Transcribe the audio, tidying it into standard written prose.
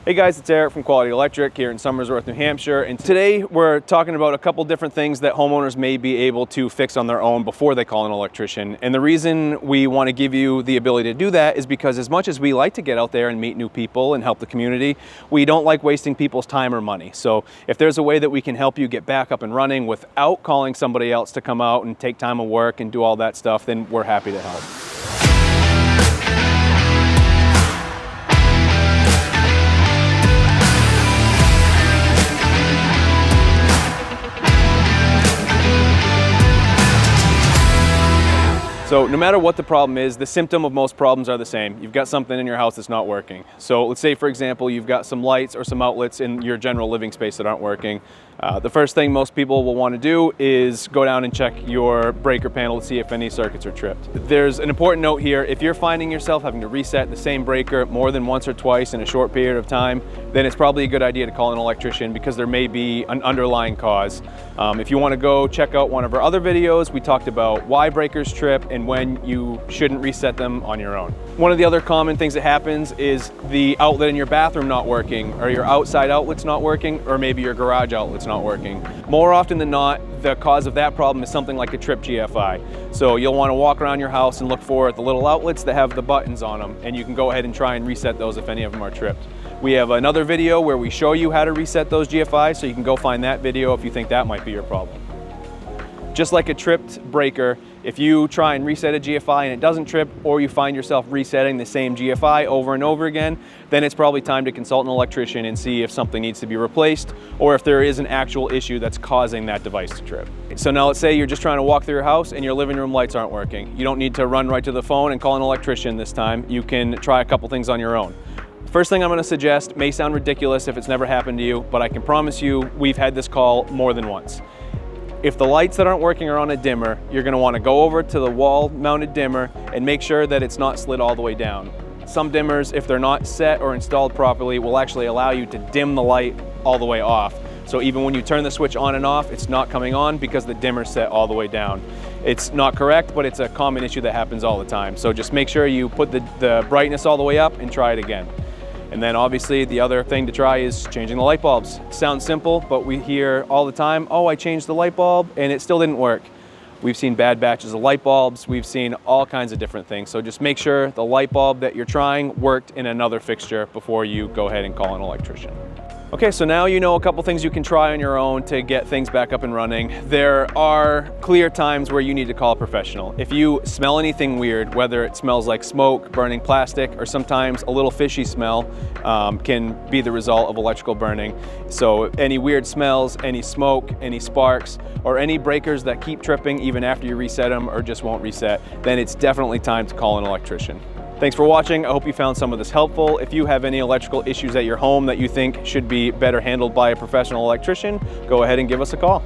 Hey guys, it's Eric from Quality Electric here in Somersworth, New Hampshire, and today we're talking about a couple different things that homeowners may be able to fix on their own before they call an electrician. And the reason we want to give you the ability to do that is because as much as we like to get out there and meet new people and help the community, we don't like wasting people's time or money. So if there's a way that we can help you get back up and running without calling somebody else to come out and take time of work and do all that stuff, then we're happy to help. So no matter what the problem is, the symptom of most problems are the same. You've got something in your house that's not working. So let's say, for example, you've got some lights or some outlets in your general living space that aren't working. The first thing most people will want to do is go down and check your breaker panel to see if any circuits are tripped. There's an important note here. If you're finding yourself having to reset the same breaker more than once or twice in a short period of time, then it's probably a good idea to call an electrician because there may be an underlying cause. If you want to go check out one of our other videos, we talked about why breakers trip and when you shouldn't reset them on your own. One of the other common things that happens is the outlet in your bathroom not working, or your outside outlet's not working, or maybe your garage outlet's not working. More often than not, the cause of that problem is something like a tripped GFI. So you'll want to walk around your house and look for the little outlets that have the buttons on them, and you can go ahead and try and reset those if any of them are tripped. We have another video where we show you how to reset those GFIs, so you can go find that video if you think that might be your problem. Just like a tripped breaker, if you try and reset a GFI and it doesn't trip, or you find yourself resetting the same GFI over and over again, then it's probably time to consult an electrician and see if something needs to be replaced or if there is an actual issue that's causing that device to trip. So now let's say you're just trying to walk through your house and your living room lights aren't working. You don't need to run right to the phone and call an electrician this time. You can try a couple things on your own. First thing I'm going to suggest may sound ridiculous if it's never happened to you, but I can promise you we've had this call more than once. If the lights that aren't working are on a dimmer, you're going to want to go over to the wall-mounted dimmer and make sure that it's not slid all the way down. Some dimmers, if they're not set or installed properly, will actually allow you to dim the light all the way off. So even when you turn the switch on and off, it's not coming on because the dimmer's set all the way down. It's not correct, but it's a common issue that happens all the time. So just make sure you put the brightness all the way up and try it again. And then obviously the other thing to try is changing the light bulbs. Sounds simple, but we hear all the time, oh, I changed the light bulb and it still didn't work. We've seen bad batches of light bulbs. We've seen all kinds of different things. So just make sure the light bulb that you're trying worked in another fixture before you go ahead and call an electrician. Okay, so now you know a couple things you can try on your own to get things back up and running. There are clear times where you need to call a professional. If you smell anything weird, whether it smells like smoke, burning plastic, or sometimes a little fishy smell can be the result of electrical burning. So any weird smells, any smoke, any sparks, or any breakers that keep tripping even after you reset them or just won't reset, then it's definitely time to call an electrician. Thanks for watching. I hope you found some of this helpful. If you have any electrical issues at your home that you think should be better handled by a professional electrician, go ahead and give us a call.